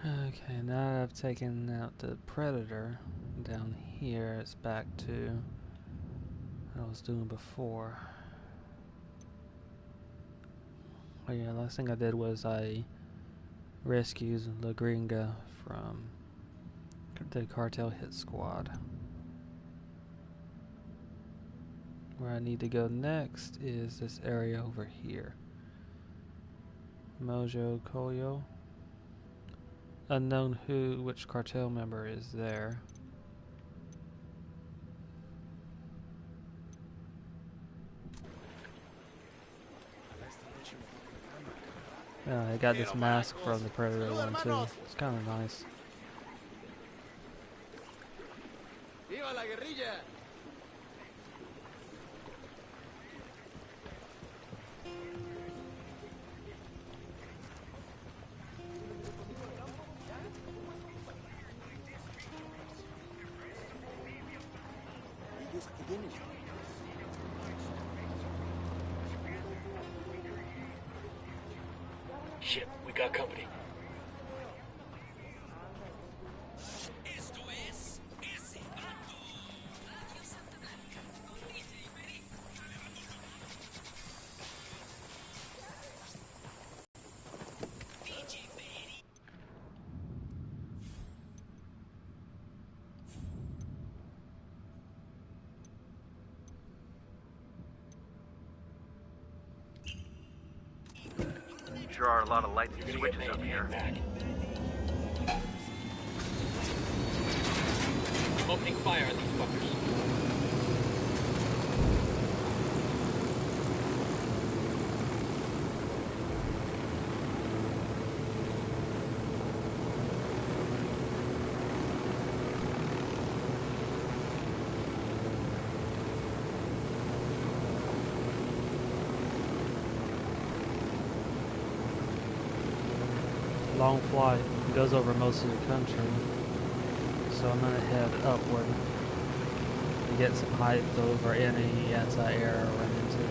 Okay, now that I've taken out the predator, down here it's back to what I was doing before. Oh yeah, last thing I did was I rescued La Gringa from the Cartel hit squad. Where I need to go next is this area over here. Mojocoyo. Unknown which cartel member is there. I got this mask from the Predator one too. It's kind of nice. ¡Viva la guerrilla! Shit, we got company. Sure are a lot of lights and switches up here. I'm opening fire on these fuckers. Long flight. It goes over most of the country. So I'm gonna head upward to get some height over any anti-air I run into.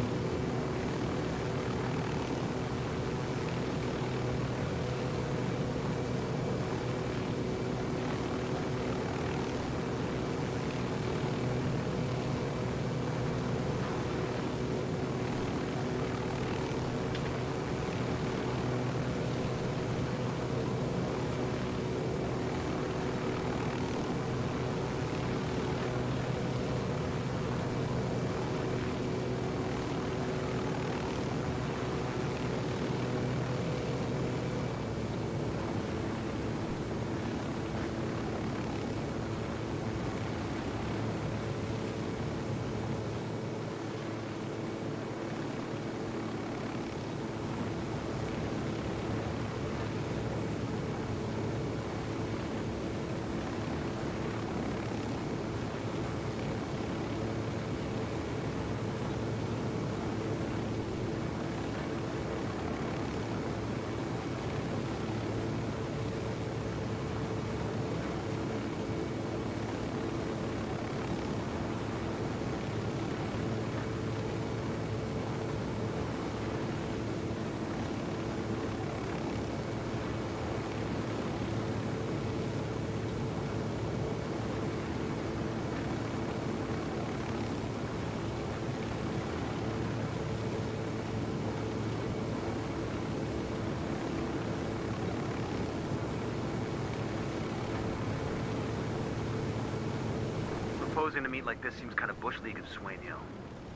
Proposing to meet like this seems kind of Bush League of Sueño.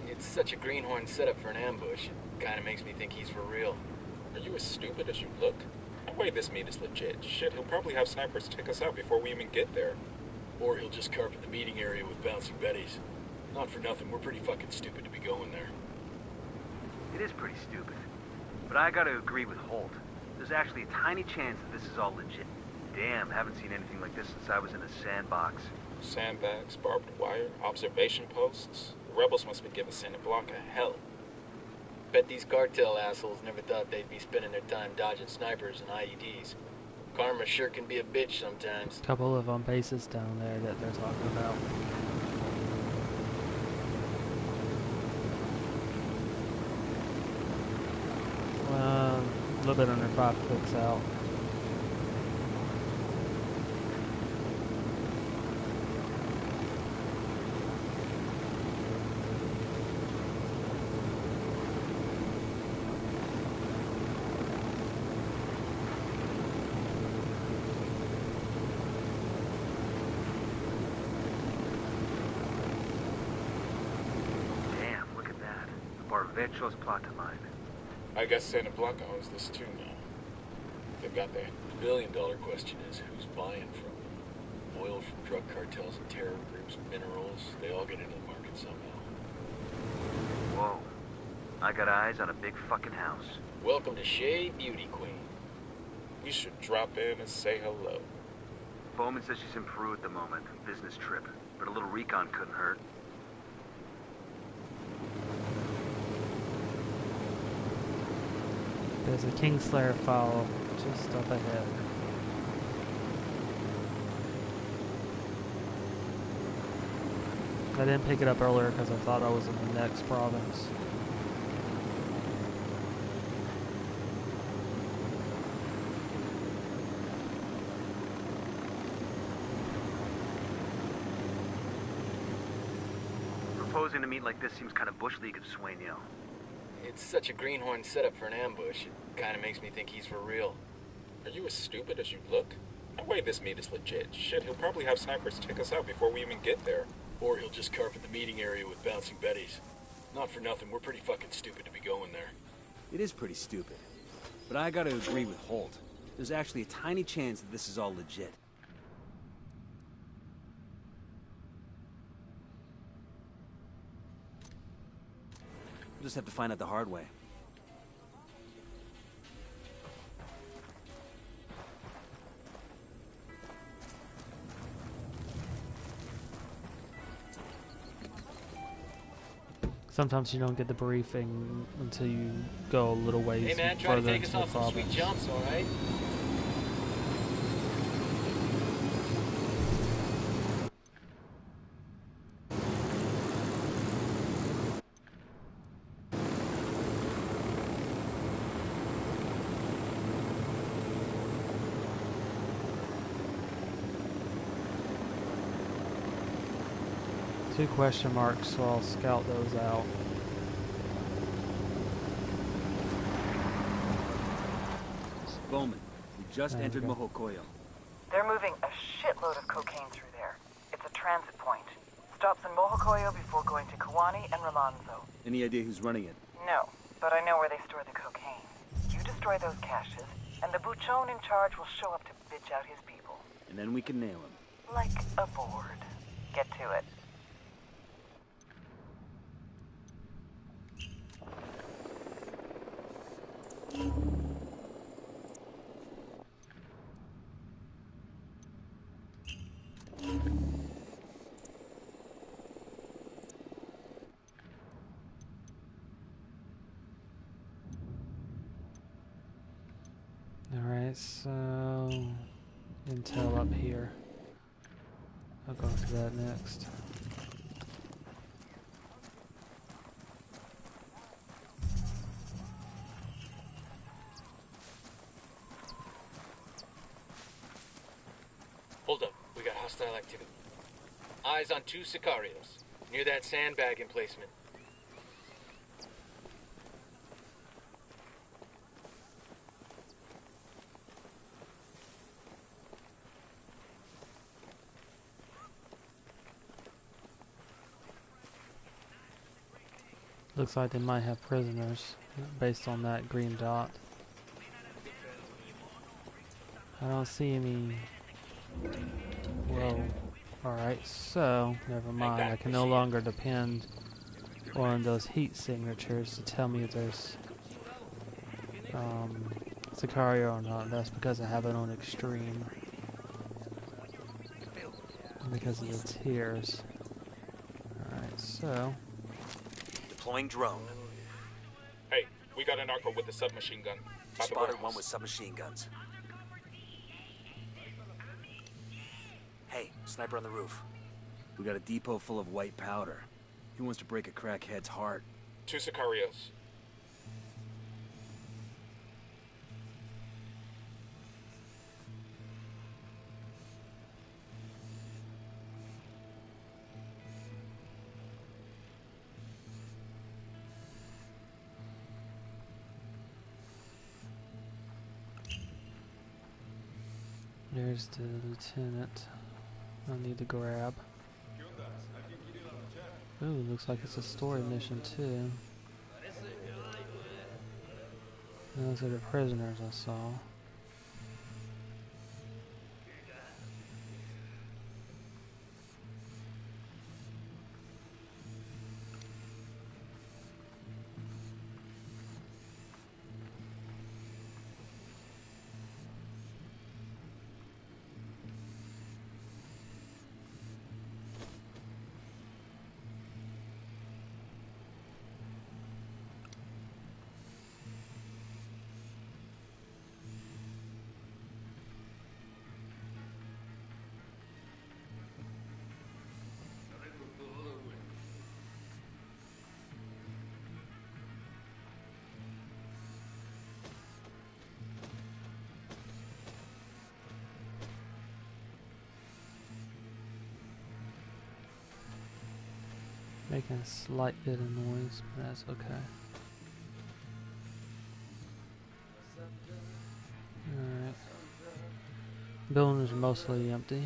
It's such a greenhorn setup for an ambush. It kind of makes me think he's for real. Are you as stupid as you look? No way this meet is legit. Shit, he'll probably have snipers take us out before we even get there. Or he'll just carpet the meeting area with bouncing betties. Not for nothing, we're pretty fucking stupid to be going there. It is pretty stupid. But I gotta agree with Holt. There's actually a tiny chance that this is all legit. Damn, haven't seen anything like this since I was in a sandbox. Sandbags, barbed wire, observation posts. The rebels must be giving Santa Blanca hell. Bet these cartel assholes never thought they'd be spending their time dodging snipers and IEDs. Karma sure can be a bitch sometimes. A couple of bases down there that they're talking about. A little bit under 5 clicks out. Vetros plata mine. I guess Santa Blanca owns this too now. They've got that. The billion-dollar question is who's buying from them? Oil from drug cartels and terror groups, minerals, they all get into the market somehow. Whoa. I got eyes on a big fucking house. Welcome to Shea, Beauty Queen. We should drop in and say hello. Bowman says she's in Peru at the moment, business trip. But a little recon couldn't hurt. There's a Kingslayer file just up ahead. I didn't pick it up earlier because I thought I was in the next province. Proposing to meet like this seems kind of bush league of Sueño. It's such a greenhorn setup for an ambush. It kind of makes me think he's for real. Are you as stupid as you look? No way this meet is legit. Shit, he'll probably have snipers take us out before we even get there. Or he'll just carpet the meeting area with bouncing betties. Not for nothing, we're pretty fucking stupid to be going there. It is pretty stupid. But I gotta agree with Holt. There's actually a tiny chance that this is all legit. We'll just have to find out the hard way. Sometimes you don't get the briefing until you go a little ways Hey man, try to further take us into the off some sweet province. jumps, alright? Two question marks, so I'll scout those out. Bowman, we just There we entered go. Mojocoyo. They're moving a shitload of cocaine through there. It's a transit point. Stops in Mojocoyo before going to Kawani and Romanzo. Any idea who's running it? No, but I know where they store the cocaine. You destroy those caches, and the buchon in charge will show up to bitch out his people. And then we can nail him. Like a board. Get to it. Alright, so intel up here. I'll go into that next. Hold up, we got hostile activity. Eyes on 2 sicarios, near that sandbag emplacement. Looks like they might have prisoners based on that green dot. I don't see any. Whoa. Alright, so never mind. I can no longer depend on those heat signatures to tell me if there's Sicario or not. That's because I have it on extreme. And because of the tiers. Alright, so Deploying drone. Hey, we got a narco with a submachine gun. By the Spotted warehouse. one with submachine guns. Hey, sniper on the roof. We got a depot full of white powder. He wants to break a crackhead's heart. 2 sicarios. there's the lieutenant. I need to grab. Ooh, looks like it's a story mission too. Those are the prisoners I saw. Making a slight bit of noise, but that's okay. Alright. Buildings are mostly empty.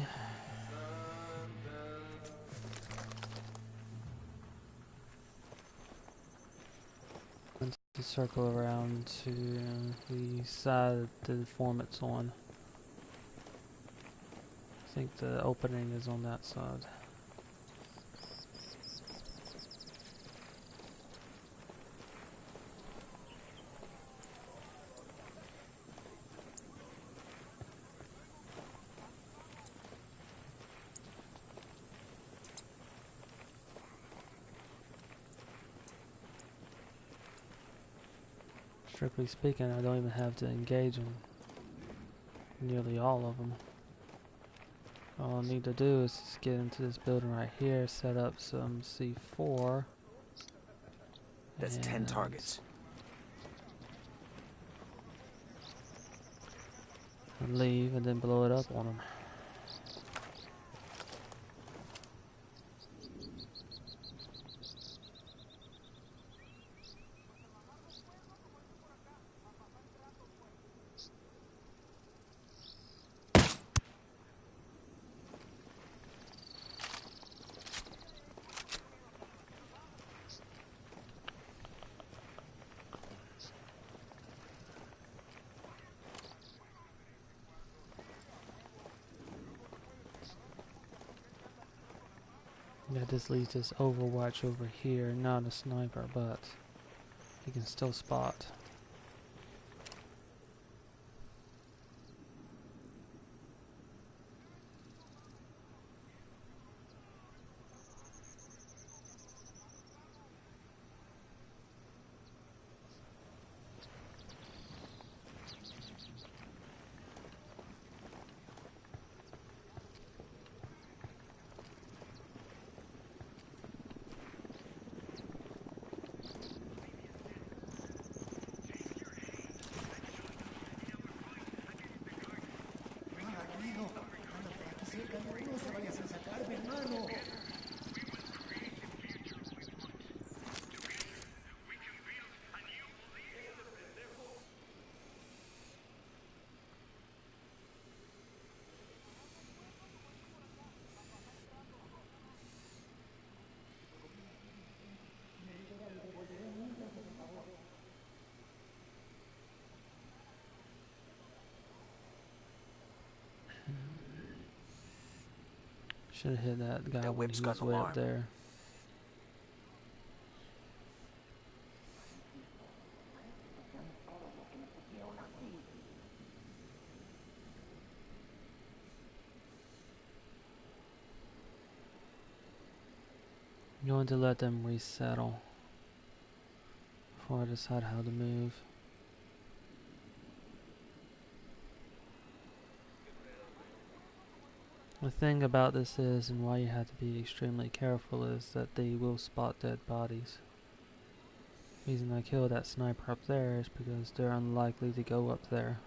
Let's circle around to the side the informant's on. I think the opening is on that side. Strictly speaking, I don't even have to engage in nearly all of them. All I need to do is just get into this building right here, set up some C4. That's 10 targets. And leave and then blow it up on them. Yeah, this leaves this Overwatch over here, not a sniper, but he can still spot. Should have hit that guy That when whip's he got was an way alarm. up there. I'm going to let them resettle before I decide how to move. The thing about this is, and why you have to be extremely careful, is that they will spot dead bodies. The reason I killed that sniper up there is because they're unlikely to go up there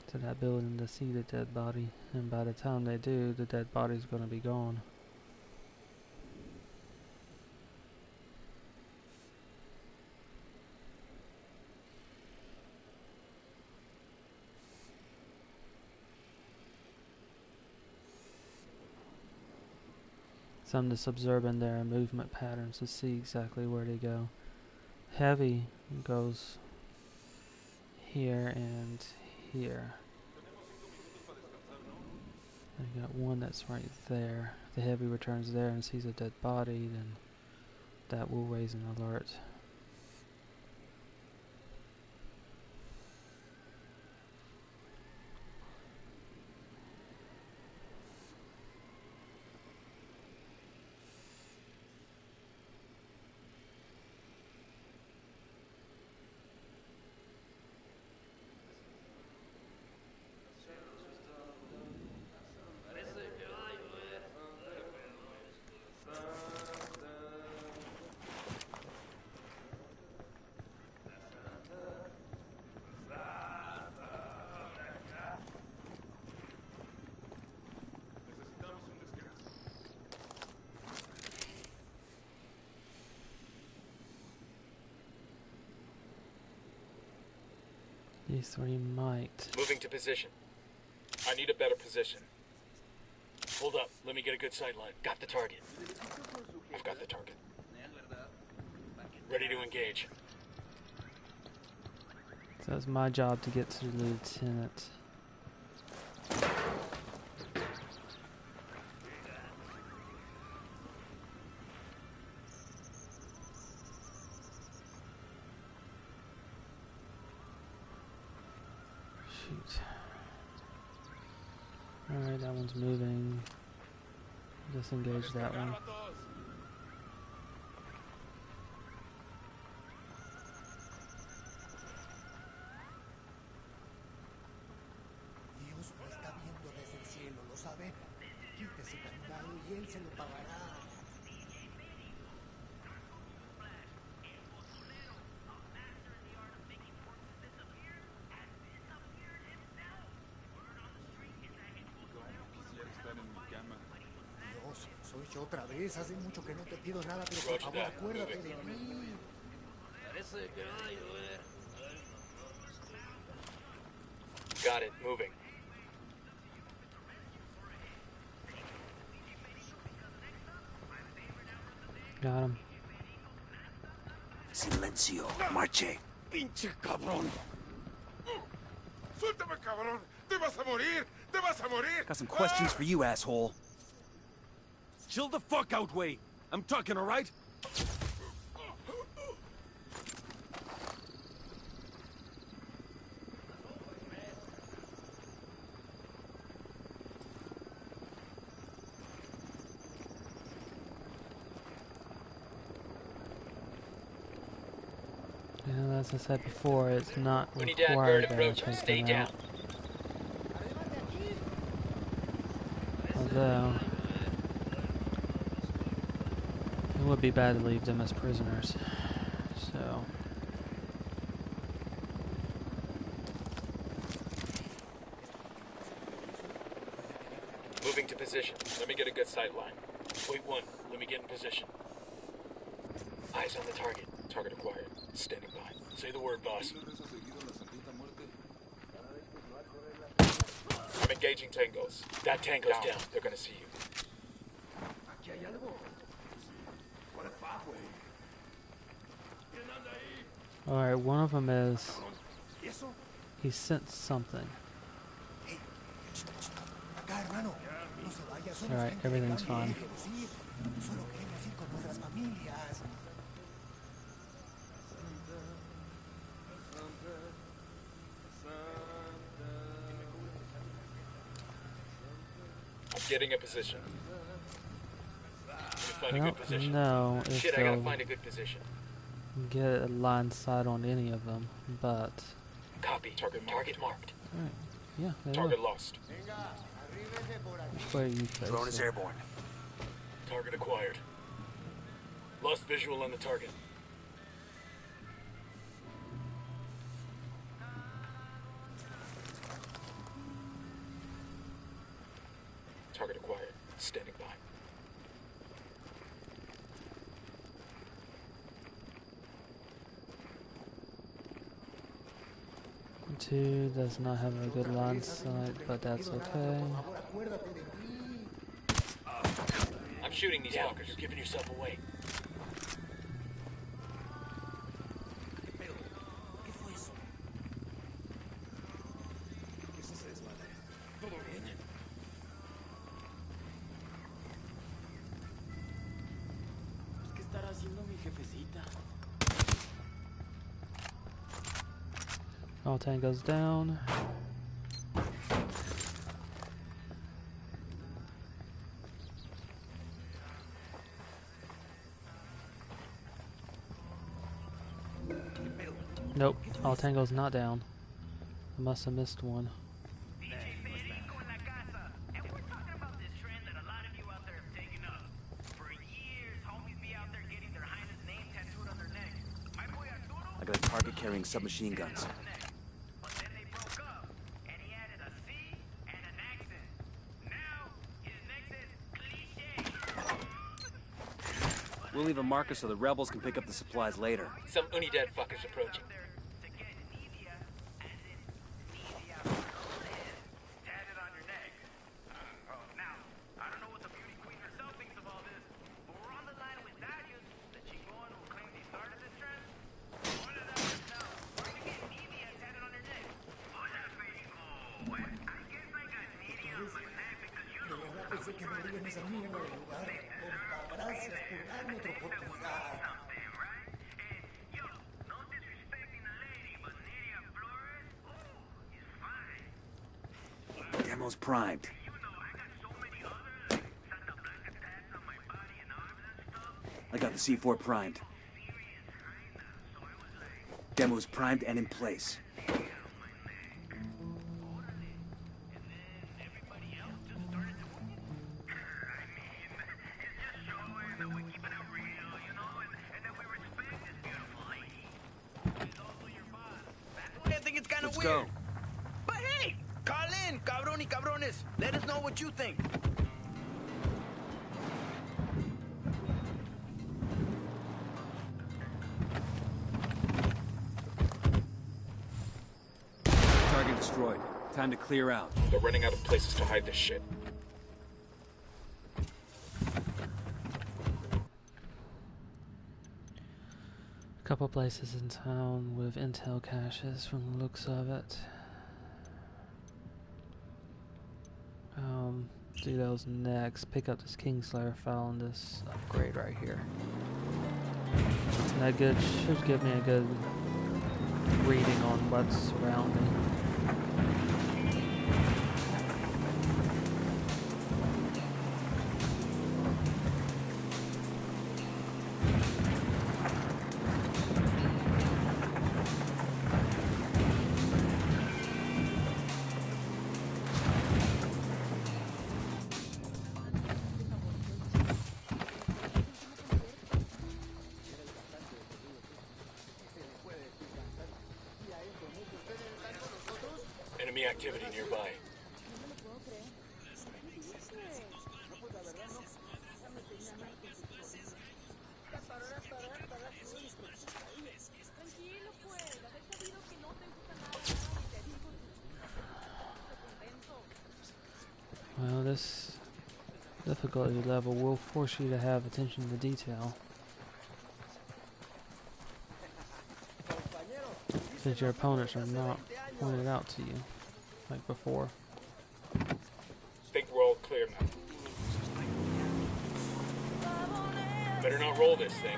to that building to see the dead body, and by the time they do, the dead body's going to be gone. So I'm just observing their movement patterns to see exactly where they go. Heavy goes here and here. I got one that's right there. If the heavy returns there and sees a dead body, then that will raise an alert. These three might. Moving to position. I need a better position. Hold up. Let me get a good sight line. Got the target. I've got the target. Ready to engage. So it's my job to get to the lieutenant. Shoot. Alright, that one's moving. Disengage that one. Dios lo está viendo desde el cielo, ¿lo sabe? Quite ese candado y él se lo pagará. Dios, soy yo otra vez. Hace mucho que no te pido nada, pero por favor acuérdate de mí. Got it. Moving. Got him. Silencio. Marche. ¡Pinche cabrón! ¡Suéltame, cabrón! ¡Te vas a morir! ¡Te vas a morir! Got some questions for you, asshole. Chill the fuck out, Wade. I'm talking, all right? And as I said before, it's not Unidad required bird that I approaching. take Stay them down. out. Although, it would be bad to leave them as prisoners. So, Moving to position. Let me get a good sight line. Wait one. Let me get in position. Eyes on the target. Target acquired. Standing by. Say the word, boss. I'm engaging tangos. That tango's down. They're gonna see you. alright, one of them is, he sensed something. Acá, hermano. No se vaya, somos Alright, gente everything's grande, fine. déjenos ir. Solo queremos ir con nuestras familias. I'm getting a position. Let me find a Well, good position. no, if Shit, I gotta they'll find a good position. get a line sight on any of them, but, Copy. Target marked. alright, yeah, they Target will. lost. Which way are you facing? Drone is airborne. Target acquired. Lost visual on the target. Target acquired. Standing by. Two does not have a good line sight, but that's okay. I'm shooting these fuckers. You're giving yourself away. All tank goes down. Nope, all tango's not down. I must have missed one. I got a target carrying submachine guns. We'll leave a marker so the rebels can pick up the supplies later. Some Unidad fuckers approaching. Pensé que moría en esa mierda de lugar. Oh, gracias por darme otra oportunidad. Demo's primed. I got the C4 primed. Demo's primed and in place. Let's go. But hey, call in, cabrón y cabrones. Let us know what you think. Target destroyed. Time to clear out. They're running out of places to hide this shit. A couple places in town with intel caches from the looks of it. Do those next. Pick up this Kingslayer file and this upgrade right here. And that should give me a good reading on what's surrounding. Enemy activity nearby. Well, this difficulty level will force you to have attention to detail, since your opponents are not pointed out to you like before. Think we're all clear now. Better not roll this thing.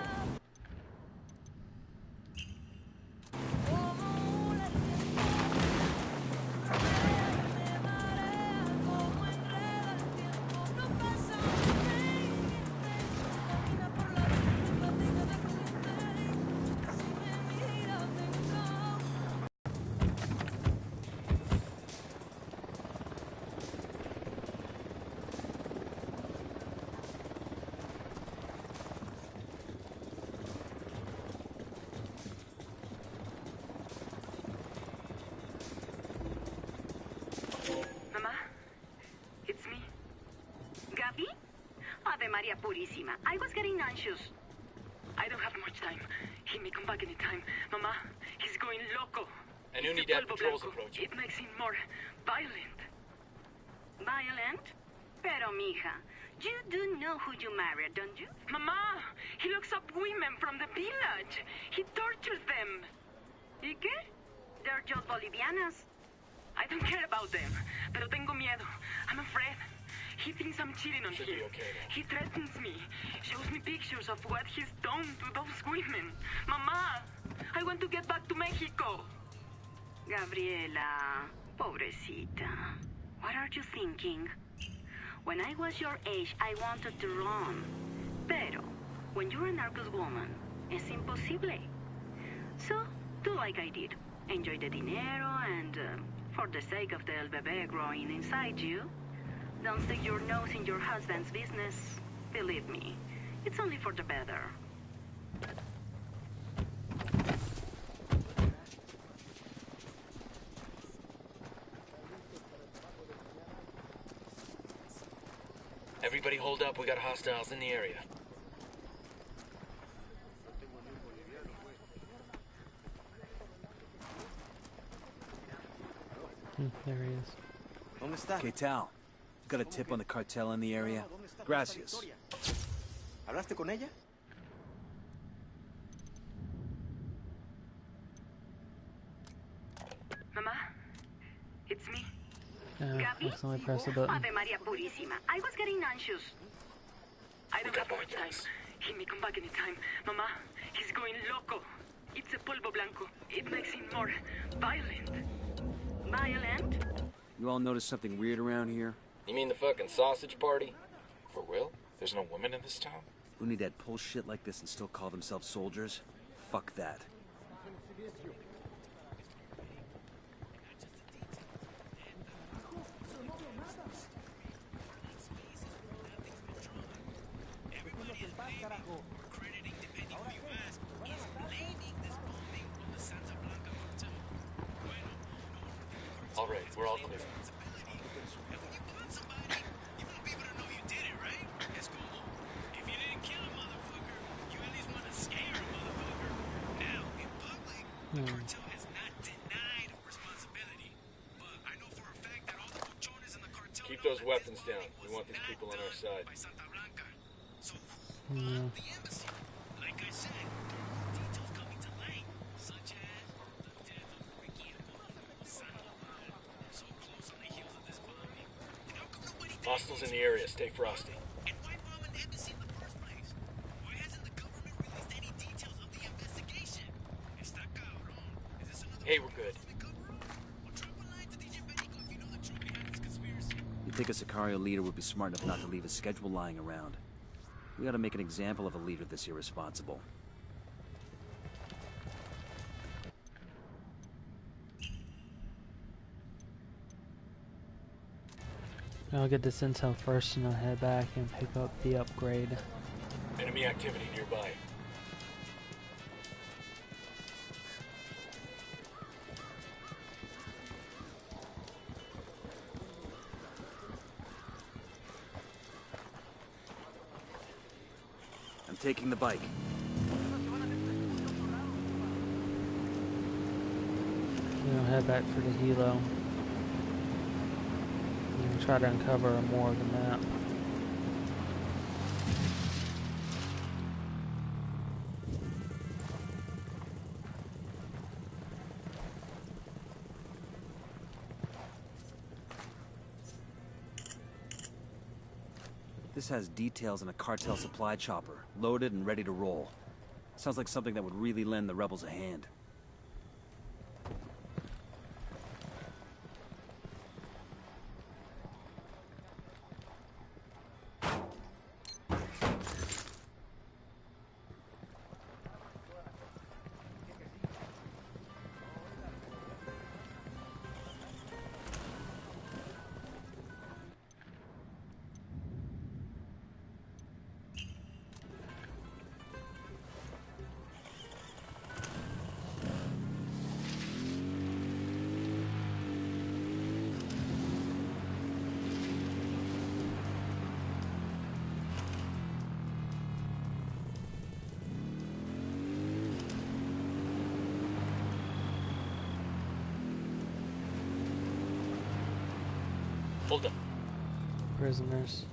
Maria Purísima. I was getting anxious. I don't have much time. He may come back anytime. Mama, he's going loco. An Unidad patrol's approaching. It makes him more violent. Violent? Pero, mija, you do know who you married, don't you? Mama, he looks up women from the village. He tortures them. ¿Y qué? They're just Bolivianas. I don't care about them, pero tengo miedo. I'm afraid. He thinks I'm cheating on Should him. be okay now. He threatens me. Shows me pictures of what he's done to those women. Mama, I want to get back to Mexico. Gabriela, pobrecita. What are you thinking? When I was your age, I wanted to run. Pero, when you're a narcos woman, es imposible. So, do like I did. Enjoy the dinero and, for the sake of the El Bebé growing inside you, don't stick your nose in your husband's business. Believe me, it's only for the better. Everybody hold up, we got hostiles in the area. There he is. ¿Dónde está? Cartel. Got a tip on the cartel in the area? Gracias. ¿Hablaste con ella? Mama, it's me. Yeah, accidentally pressed the button. Ave Maria Purísima. I was getting anxious. I don't have much time. He may come back anytime. Mama, he's going loco. It's a polvo blanco. It makes him more violent. Violent? You all notice something weird around here? You mean the fucking sausage party? For real? There's no women in this town? Who need that pull shit like this and still call themselves soldiers? Fuck that. All right, we're all clear. Cartel has not denied responsibility, but I know for a fact that all the Mojones in the cartel Keep those weapons down. We want these people on our side. So who robbed the embassy? Like I said, there are more details coming to light, such as the death of Ricky and Nomad, so close on the heels of this bombing. And how come nobody did Hostiles in the area. Stay frosty. And why bomb an embassy in the first place? Why hasn't the government released any details of the investigation? Está cabrón. Is this another Hey, we're good. You'd think a Sicario leader would be smart enough not to leave a schedule lying around. We ought to make an example of a leader this irresponsible. I'll get this intel first and I'll head back and pick up the upgrade. Enemy activity nearby. I'm taking the bike. Then I'll head back for the helo. And try to uncover more of the map. This has details on a cartel supply chopper, loaded and ready to roll. Sounds like something that would really lend the rebels a hand. Hold up. Prisoners.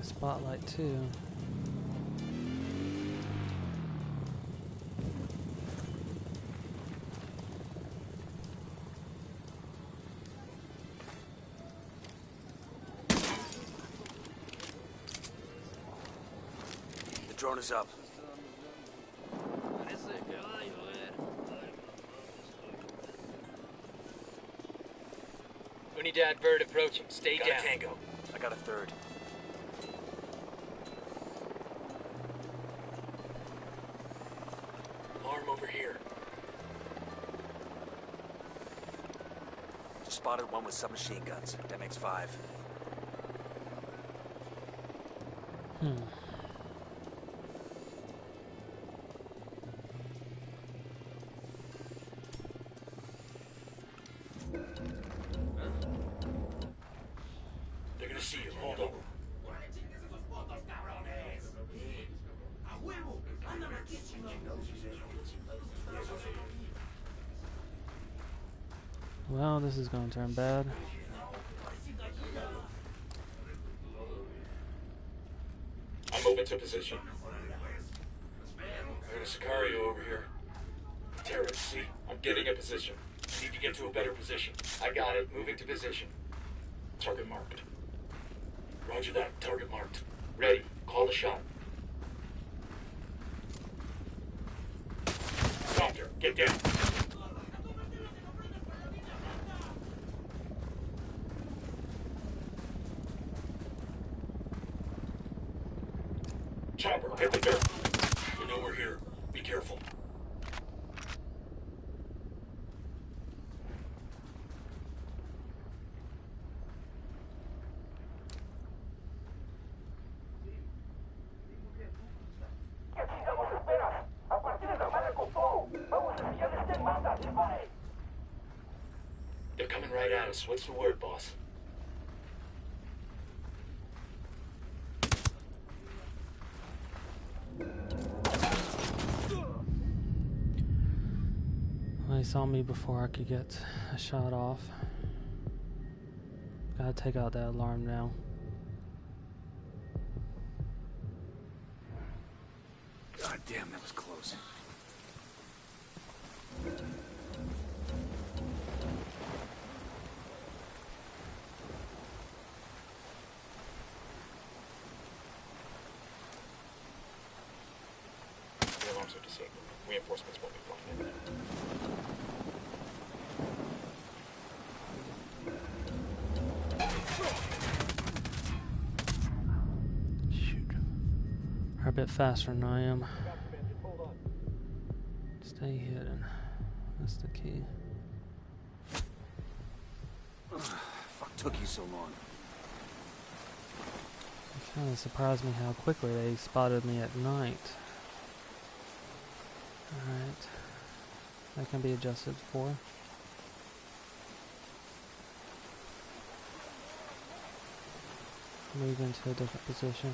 spotlight too. The drone is up. Unidad bird approaching. Stay Got down. a tango. I got a third. Alarm over here. Just spotted one with submachine guns. That makes 5. They're gonna see you. Hold up. Well, this is going to turn bad. I'm moving to position. I got a Sicario over here. Terrorist, see? I'm getting a position. Need to get to a better position. I got it. Moving to position. Target marked. Roger that. Target marked. Ready. Call the shot. Doctor, get down. Chopper, hit the dirt. You know we're here. Be careful. They're coming right at us. What's the word, boss? Well, he saw me before I could get a shot off. Gotta take out that alarm now. God damn, that was close. The alarms are disabled. Reinforcements won't be flying in. Shoot. They're a bit faster than I am. Stay hidden. That's the key. Fuck took you so long. It kind of surprised me how quickly they spotted me at night. Alright. That can be adjusted for. Move into a different position.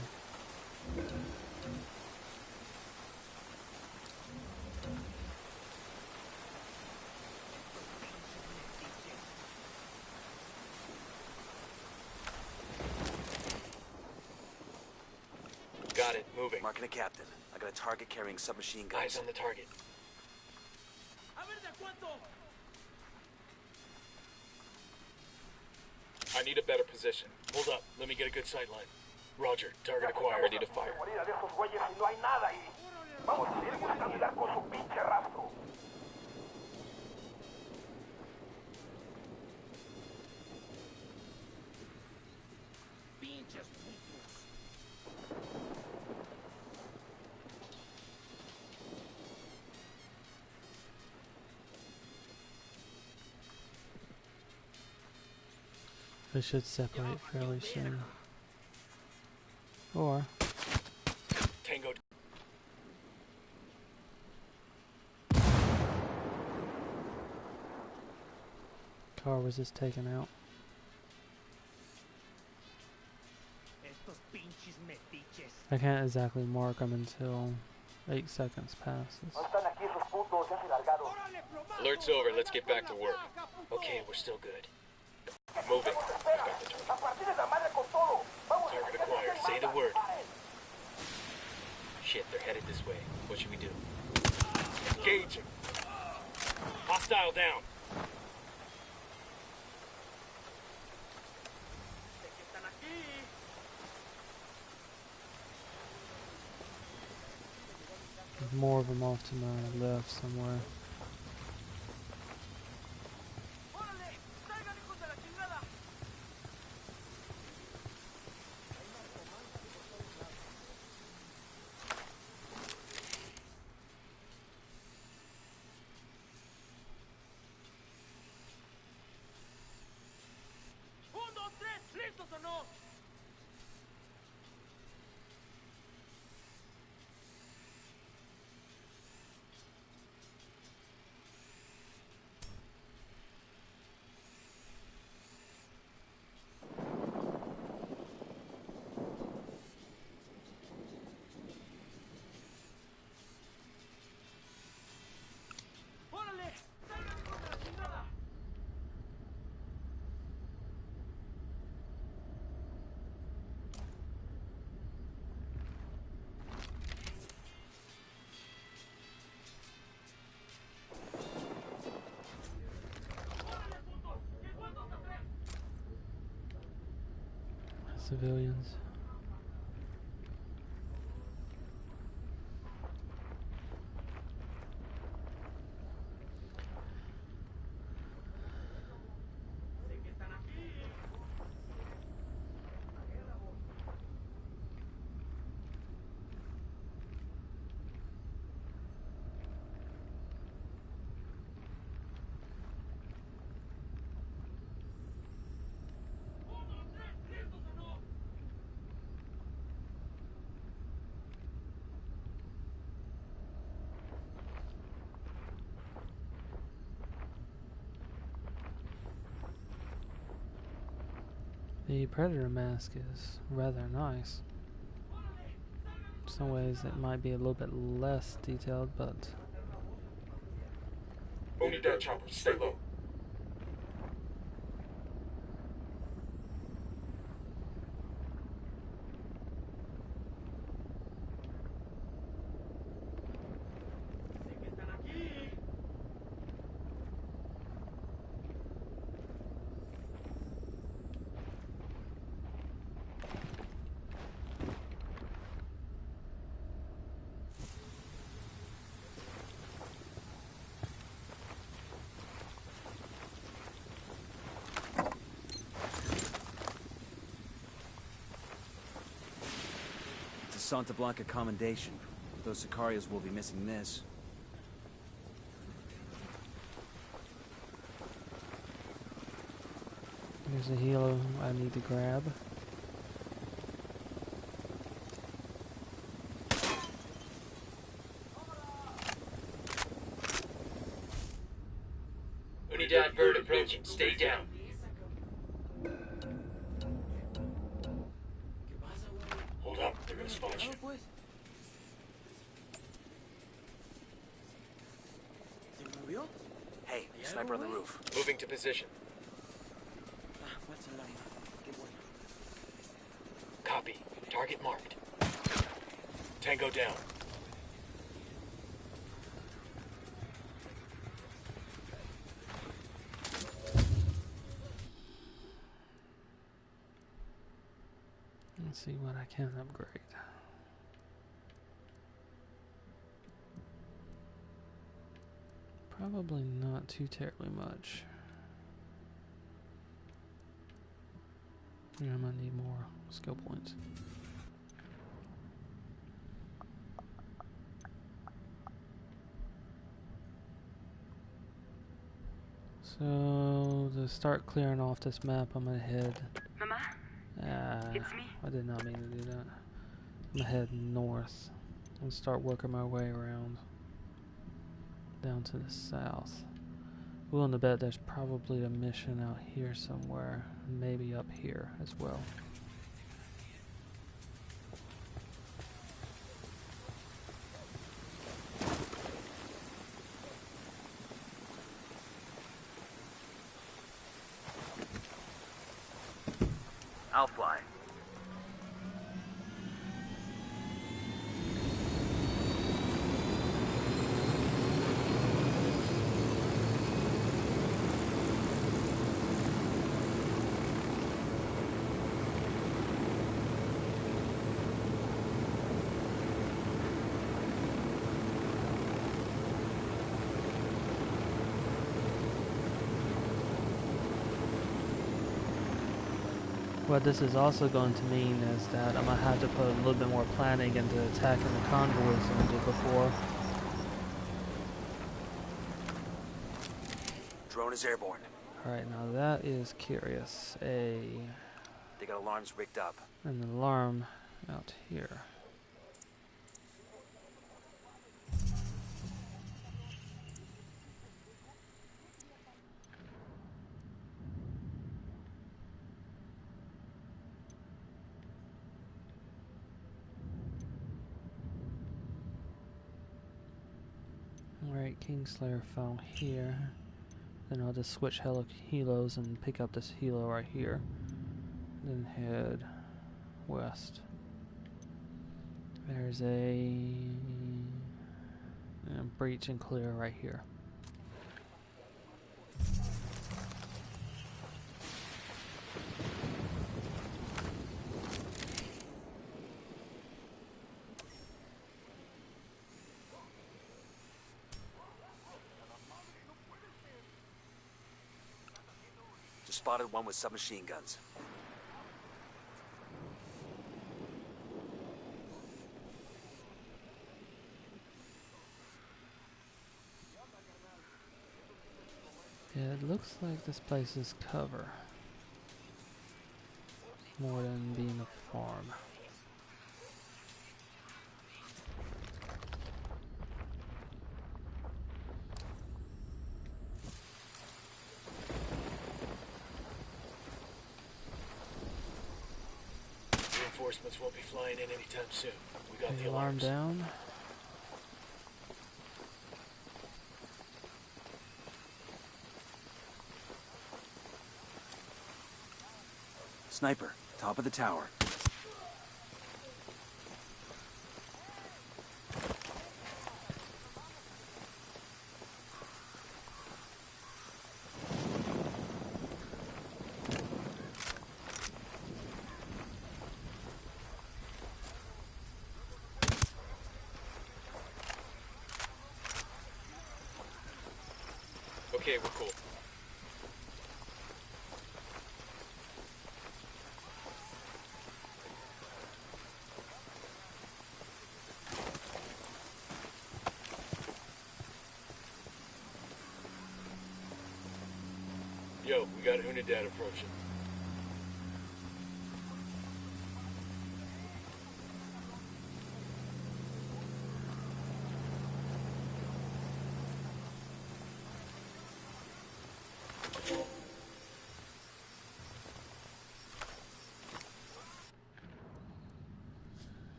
Got it. Moving. Marking a captain. I got a target carrying submachine guns. Eyes on the target. I need a better position. Hold up. Let me get a good sight line. Roger. Target acquired. Ready to fire. They should separate fairly soon. Or Tango. car was just taken out. I can't exactly mark them until 8 seconds passes. Alert's over. Let's get back to work. Okay, we're still good. Moving. I've got the target. Target acquired. Say the word. Shit, they're headed this way. What should we do? Engaging. Hostile down. There's more of them off to my left somewhere. Civilians. The Predator mask is rather nice. In some ways it might be a little bit less detailed, but... Unidad chopper, stay low. Santa Blanca commendation. Those Sicarios will be missing this. There's a helo I need to grab. Unidad bird approaching. Stay down. Hold up. They're gonna spot you. Hey, sniper on the roof. Moving to position. Copy. Target marked. Tango down. Let's see what I can upgrade. Probably not too terribly much. Yeah, I might need more skill points. So to start clearing off this map, I'm gonna head. Mama, it's me. I did not mean to do that. I'm gonna head north and start working my way around down to the south. Willing to bet there's probably a mission out here somewhere, maybe up here as well. I'll fly. What this is also going to mean is that I'm going to have to put a little bit more planning into attacking the convoys than I did before. Drone is airborne. Alright, now that is curious. They got alarms rigged up. An alarm out here. Alright, Kingslayer found here. Then I'll just switch helos and pick up this helo right here. Then head west. There's a breach and clear right here. Just spotted one with submachine guns. Yeah, it looks like this place is cover. More than being a farm. Reinforcements won't be flying in anytime soon. We got The the alarm alarms. down. Sniper, top of the tower. Okay, we're cool. Yo, we got Unidad approaching.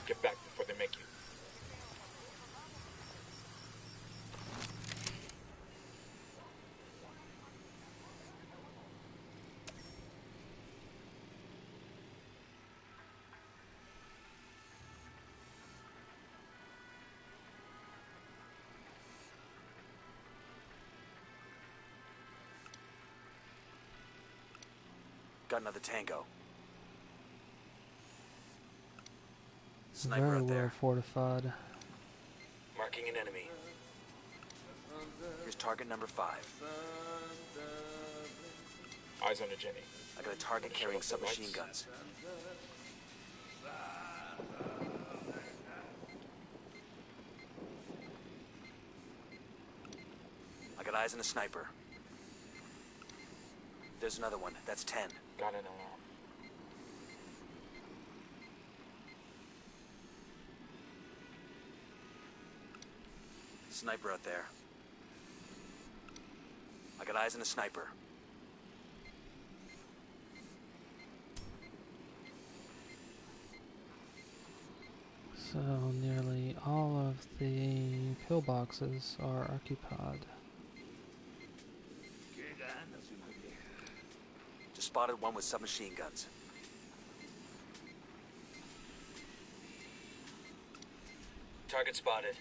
Get back before they make you. Got another tango. Sniper Very out well there. fortified. Marking an enemy. Here's target number 5. Eyes on a Jenny. I got a target carrying submachine guns. I got eyes on a sniper. There's another one. That's 10. Got an alarm. Sniper out there. I got eyes on a sniper. So nearly all of the pillboxes are occupied. Just spotted one with submachine guns. Target spotted.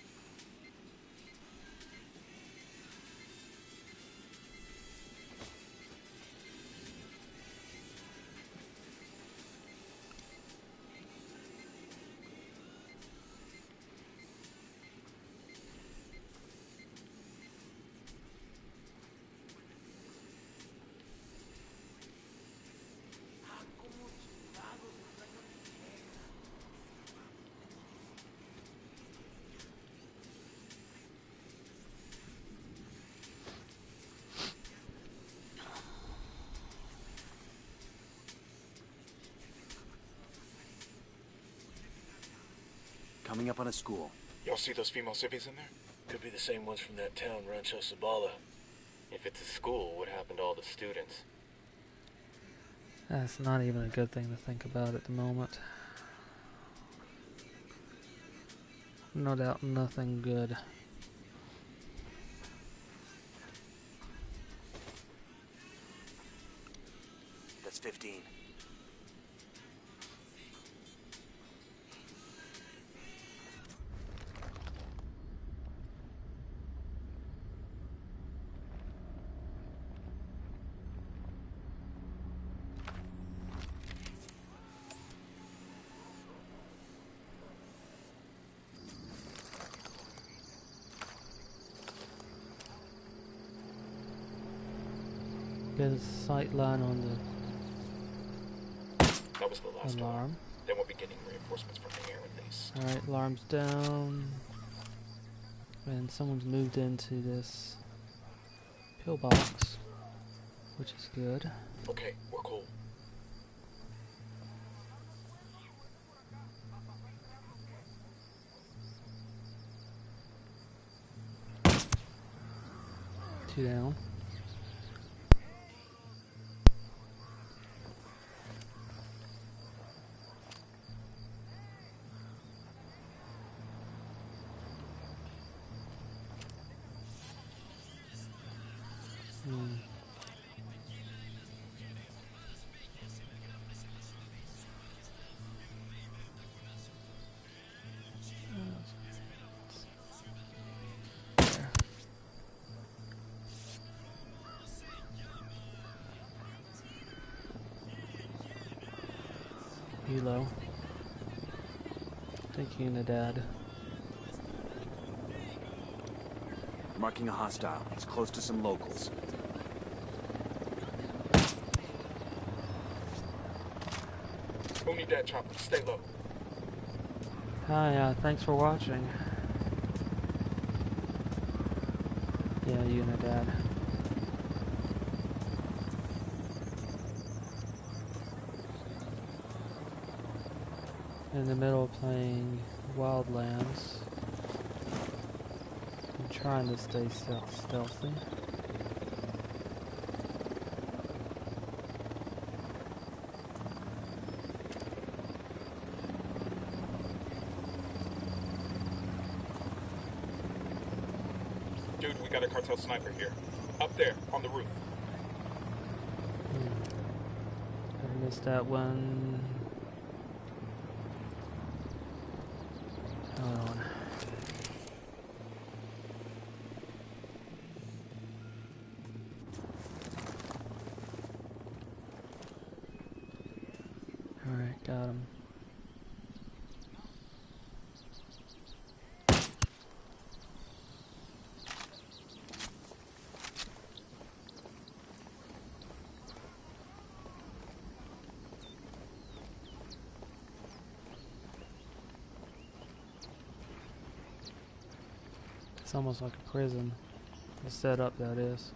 Coming up on a school. Y'all see those female civvies in there? Could be the same ones from that town, Rancho Sabala. If it's a school, what happened to all the students? That's not even a good thing to think about at the moment. No doubt nothing good. That's 15. Get a sight line on That was the the last one. alarm. Then we'll be getting reinforcements from the air at least. Alright, alarm's down. And someone's moved into this pillbox, which is good. Okay, we're cool. Two down. Hilo. Thinking the dad. Marking a hostile. It's close to some locals. Unidad chopper, stay low. Hi, thanks for watching. Yeah, Unidad. In the middle playing Wildlands. I'm trying to stay stealthy. Dude, we got a cartel sniper here. Up there, on the roof. I missed that one. Hold on. Alright, got him. It's almost like a prison. The setup, that is.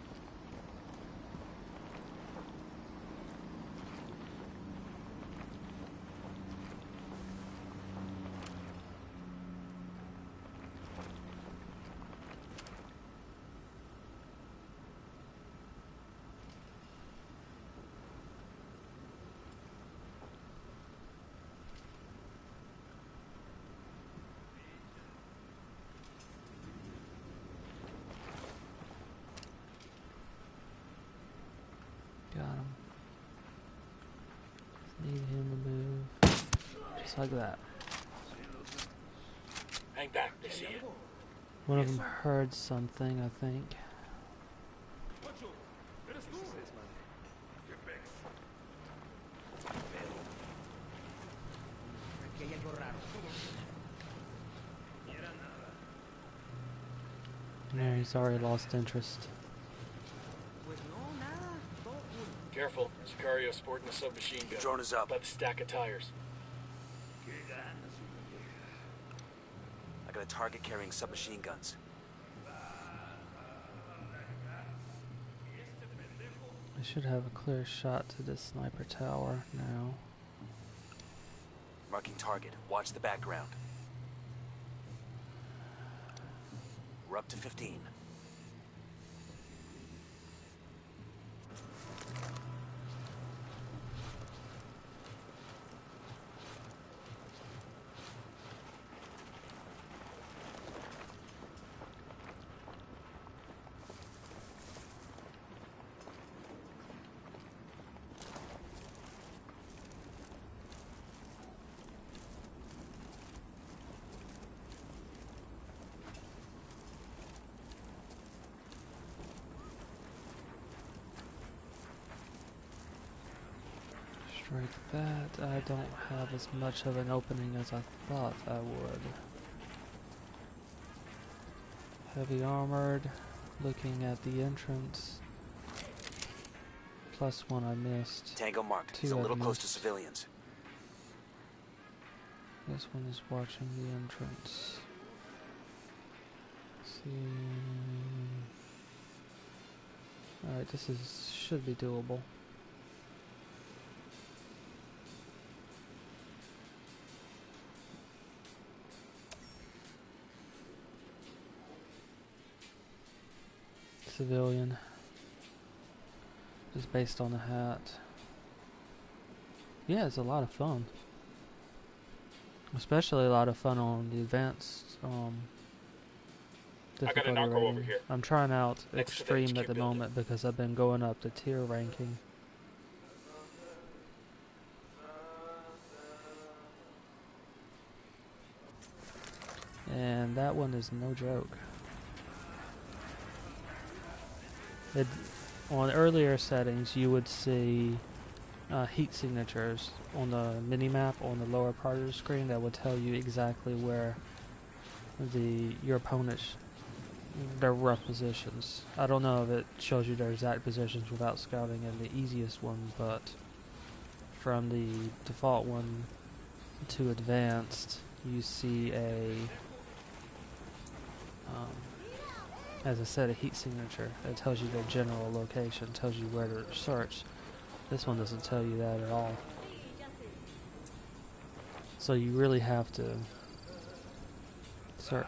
Got him. Just need him to move. Just like that. Hang back, they see you. One of them heard something, I think. Aquí hay algo raro. Yeah, he's already lost interest. Pues no, nada. Todo cool. Careful, Sicario sporting a submachine gun. Drone is up. By the stack of tires. I got a target carrying submachine guns. I should have a clear shot to this sniper tower now. Marking target. Watch the background. up to 15. Straight that. I don't have as much of an opening as I thought I would. Heavy armored. Looking at the entrance. Plus one I missed. Tango marked. He's a little close to civilians. This one is watching the entrance. See. Alright, this should be doable. Civilian. Just based on the hat. Yeah, it's a lot of fun. Especially a lot of fun on the advanced difficulty I got a narco rating. over here. I'm trying out Next to the extreme HQ at the building. moment because I've been going up the tier ranking. And that one is no joke. On earlier settings, you would see heat signatures on the mini-map on the lower part of the screen that would tell you exactly where your opponents, their rough positions. I don't know if it shows you their exact positions without scouting in the easiest one, but from the default one to advanced, you see as I said, a heat signature that tells you their general location, tells you where to search. This one doesn't tell you that at all. So you really have to search.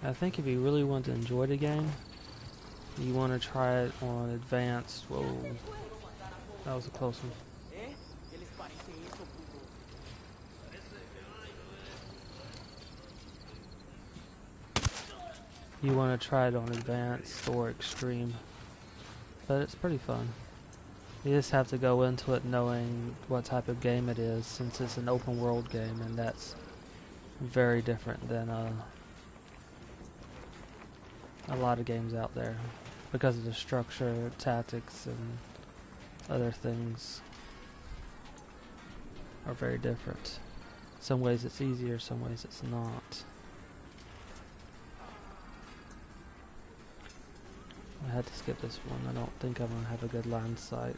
I think if you really want to enjoy the game, you want to try it on advanced. Whoa, that was a close one. You want to try it on advanced or extreme, but it's pretty fun. You just have to go into it knowing what type of game it is, since it's an open world game, and that's very different than a lot of games out there, because of the structure, tactics, and other things are very different. Some ways it's easier, some ways it's not. I had to skip this one. I don't think I'm going to have a good line of sight.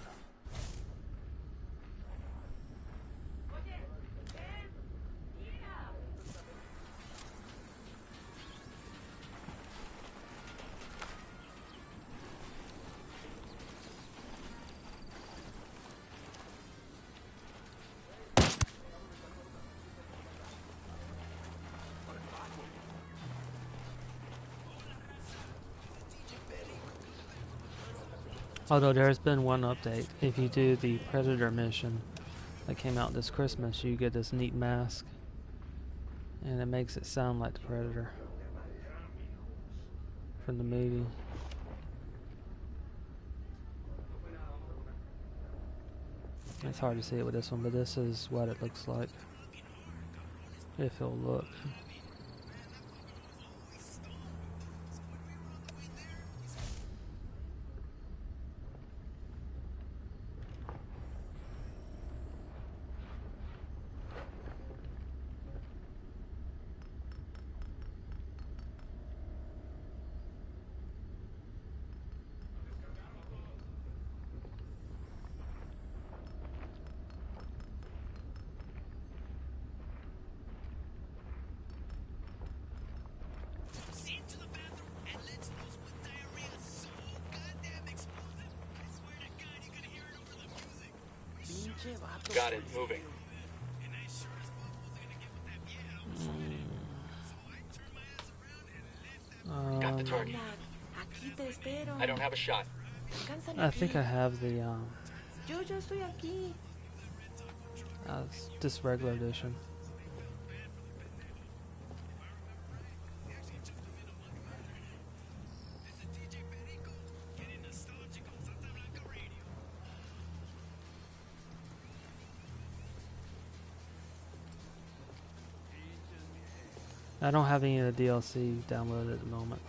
Although there's been one update. If you do the Predator mission that came out this Christmas, you get this neat mask, and it makes it sound like the Predator from the movie. It's hard to see it with this one, but this is what it looks like, if it'll look. Got it, moving. Got the target. I don't have a shot. I think I have the this regular edition. I don't have any of the DLC downloaded at the moment,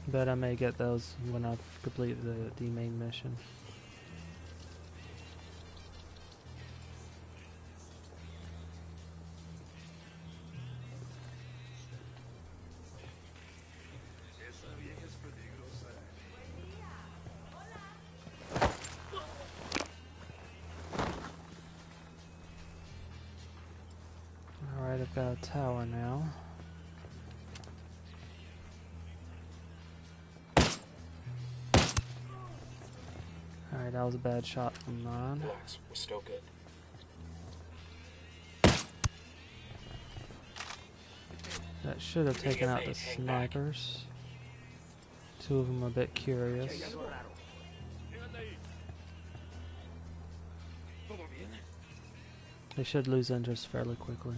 but I may get those when I've completed the main mission. Alright, I've got a tower now. Alright, that was a bad shot from mine. Relax, we're still good. That should have taken out the snipers. Two of them are a bit curious. They should lose interest fairly quickly.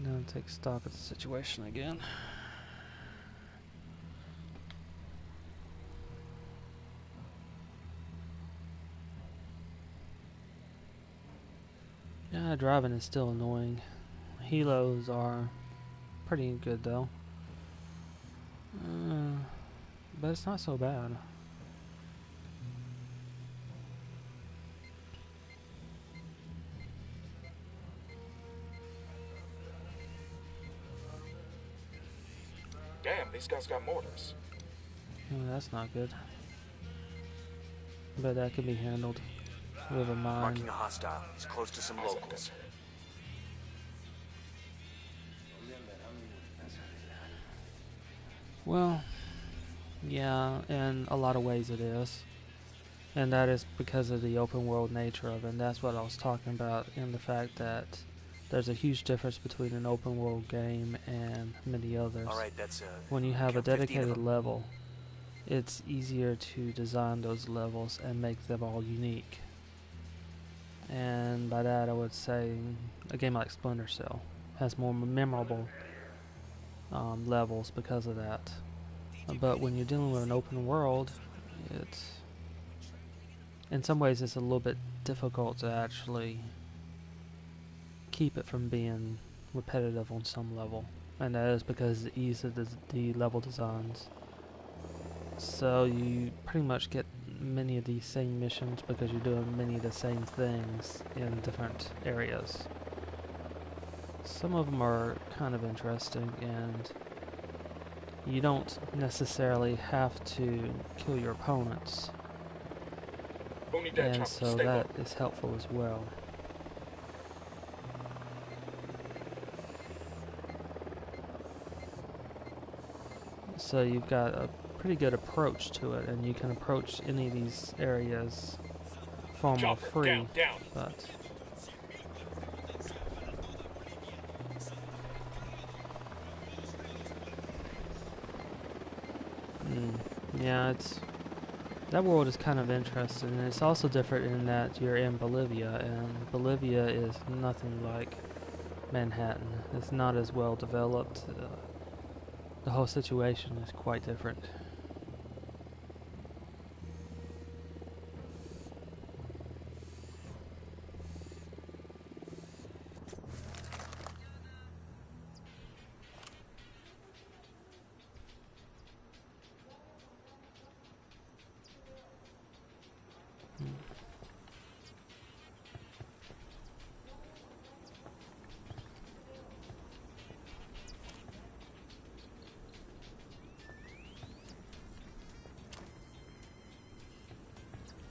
Now take stock of the situation again. Yeah, driving is still annoying. Helos are pretty good though. But it's not so bad. Damn, these guys got mortars. Oh, that's not good. But that can be handled with a mine. Marking a hostile. He's close to some locals. Well, yeah, in a lot of ways it is. And that is because of the open world nature of it. And that's what I was talking about in the fact that there's a huge difference between an open world game and many others. Alright, that's when you have a dedicated level, it's easier to design those levels and make them all unique. And by that I would say a game like Splinter Cell has more memorable levels because of that. But when you're dealing with an open world, it's in some ways it's a little bit difficult to actually keep it from being repetitive on some level, and that is because of the ease of the level designs. So you pretty much get many of these same missions because you're doing many of the same things in different areas. Some of them are kind of interesting, and you don't necessarily have to kill your opponents, and so that is helpful as well. So you've got a pretty good approach to it, and you can approach any of these areas far more free, but yeah, that world is kind of interesting, and it's also different in that you're in Bolivia, and Bolivia is nothing like Manhattan. It's not as well developed. The whole situation is quite different.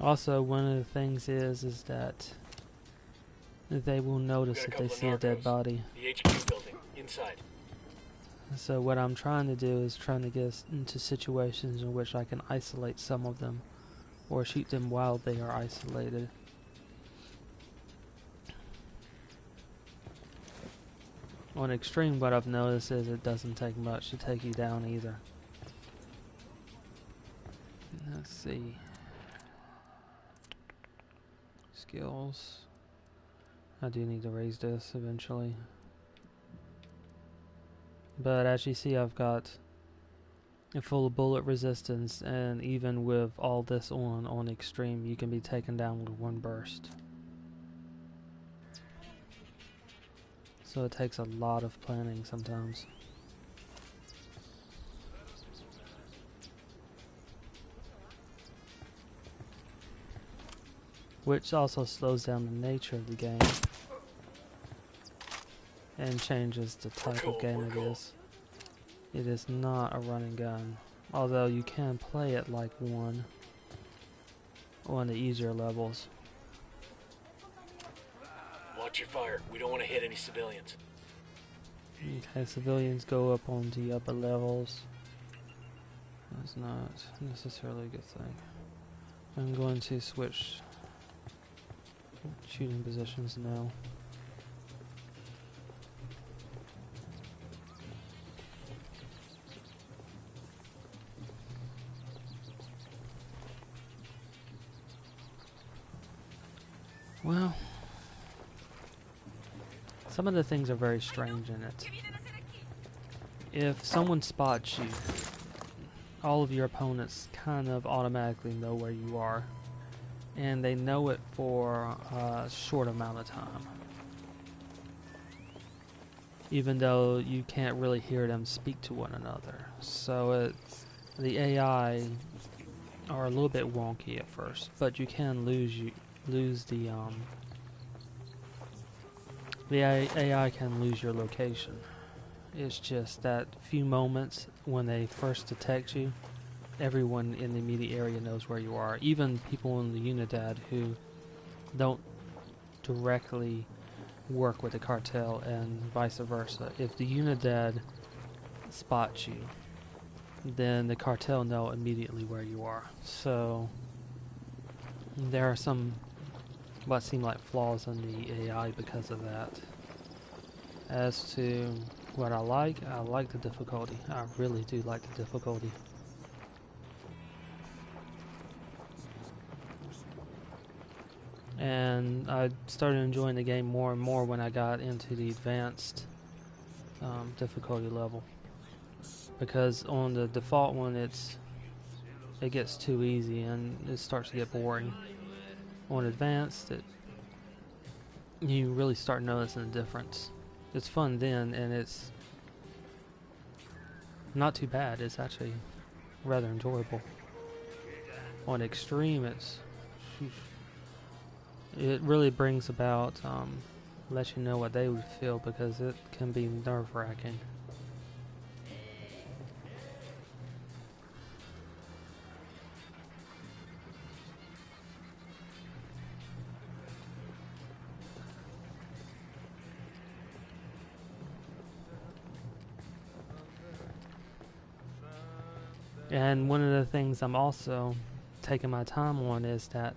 Also, one of the things is that they will notice if they see a dead body. The HQ building, inside. So what I'm trying to do is trying to get us into situations in which I can isolate some of them, or shoot them while they are isolated. On extreme, what I've noticed is it doesn't take much to take you down either. Let's see. Skills. I do need to raise this eventually. But as you see, I've got a full bullet resistance, and even with all this on extreme, you can be taken down with one burst. So it takes a lot of planning sometimes. Which also slows down the nature of the game and changes the type of game it is. It is not a run and gun, although you can play it like one on the easier levels. Watch your fire. We don't want to hit any civilians. Okay, civilians go up on the upper levels. That's not necessarily a good thing. I'm going to switch shooting positions now. Well, some of the things are very strange in it. If someone spots you, all of your opponents kind of automatically know where you are, and they know it for a short amount of time, even though you can't really hear them speak to one another. So the AI are a little bit wonky at first, but you can lose the AI can lose your location. It's just that few moments when they first detect you, everyone in the immediate area knows where you are. Even people in the Unidad who don't directly work with the cartel and vice versa. If the Unidad spots you, then the cartel know immediately where you are. So there are some what seem like flaws in the AI because of that. As to what I like the difficulty. I really do like the difficulty. And I started enjoying the game more and more when I got into the advanced difficulty level. Because on the default one, it gets too easy and it starts to get boring. On advanced, you really start noticing the difference. It's fun then, and it's not too bad. It's actually rather enjoyable. On extreme, it really brings about, let you know what they would feel, because it can be nerve-wracking. And one of the things I'm also taking my time on is that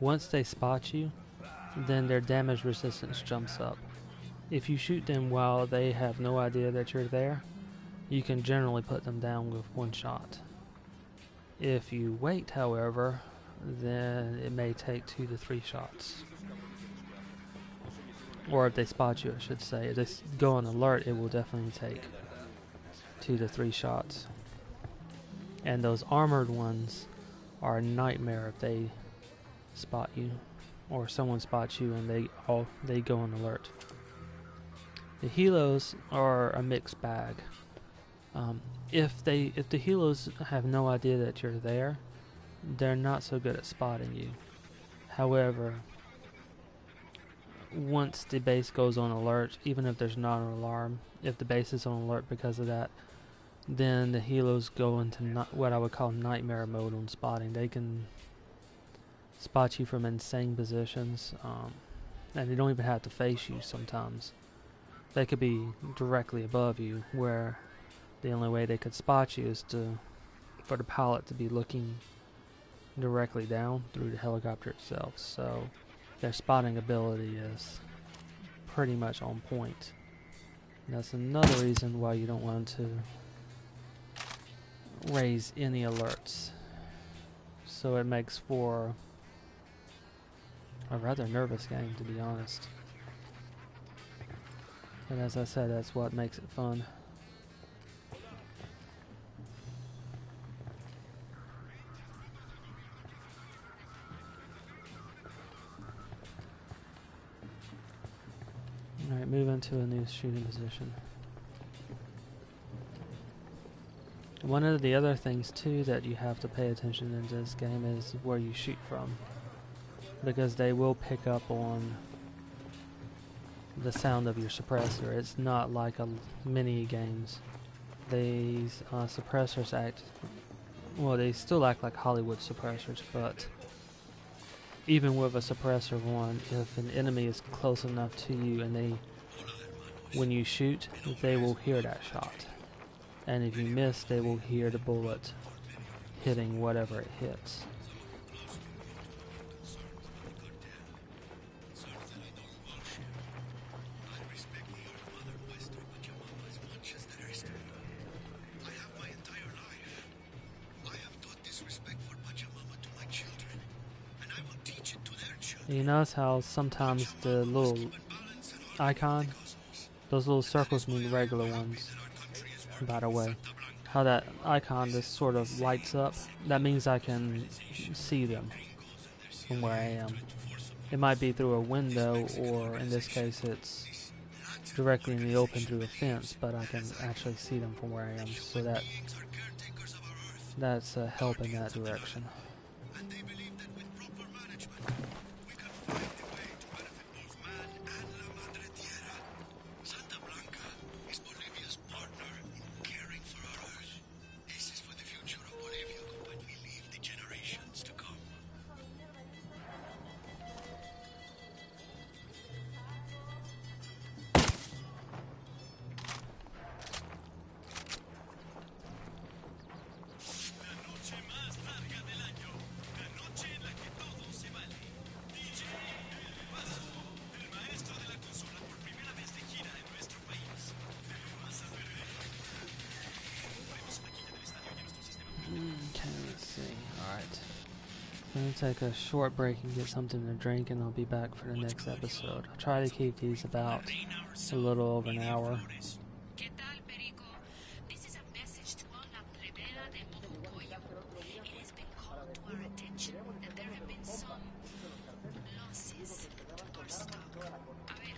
once they spot you, then their damage resistance jumps up. If you shoot them while they have no idea that you're there, you can generally put them down with one shot. If you wait, however, then it may take 2 to 3 shots. Or if they spot you, I should say. If they go on alert, it will definitely take 2 to 3 shots. And those armored ones are a nightmare if they spot you, or someone spots you and they go on alert. The helos are a mixed bag. If the helos have no idea that you're there, they're not so good at spotting you. However, once the base goes on alert, even if there's not an alarm, if the base is on alert because of that, then the helos go into what I would call nightmare mode on spotting. They can spot you from insane positions. and they don't even have to face you sometimes. They could be directly above you, where the only way they could spot you is for the pilot to be looking directly down through the helicopter itself. So their spotting ability is pretty much on point. And that's another reason why you don't want to raise any alerts. So it makes for a rather nervous game, to be honest. And as I said, that's what makes it fun. Alright, move into a new shooting position. One of the other things too that you have to pay attention in this game is where you shoot from, because they will pick up on the sound of your suppressor. It's not like a mini games. These suppressors act, well, they still act like Hollywood suppressors, but even with a suppressor one, if an enemy is close enough to you and when you shoot, they will hear that shot. And if you miss, they will hear the bullet hitting whatever it hits. You notice how sometimes the little icon, those little circles mean regular ones, by the way. How that icon just sort of lights up, that means I can see them from where I am. It might be through a window, or in this case it's directly in the open through a fence, but I can actually see them from where I am, so that's a help in that direction. I'm going to take a short break and get something to drink, and I'll be back for the next episode. I'll try to keep these about a little over an hour. This is a message to all la plebea de Mojocoyo. It has been called to our attention that there have been some losses to our stock. A ver,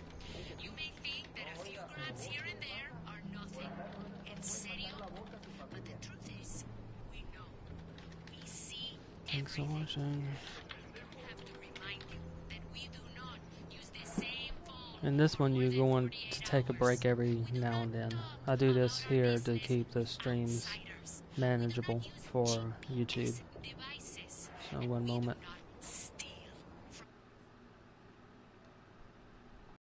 you may think that a few grants here and there are nothing. En serio? But the truth is, we know. We see Thanks for watching. In this one, you're going to take a break every now and then. I do this here to keep the streams manageable for YouTube. So, one moment.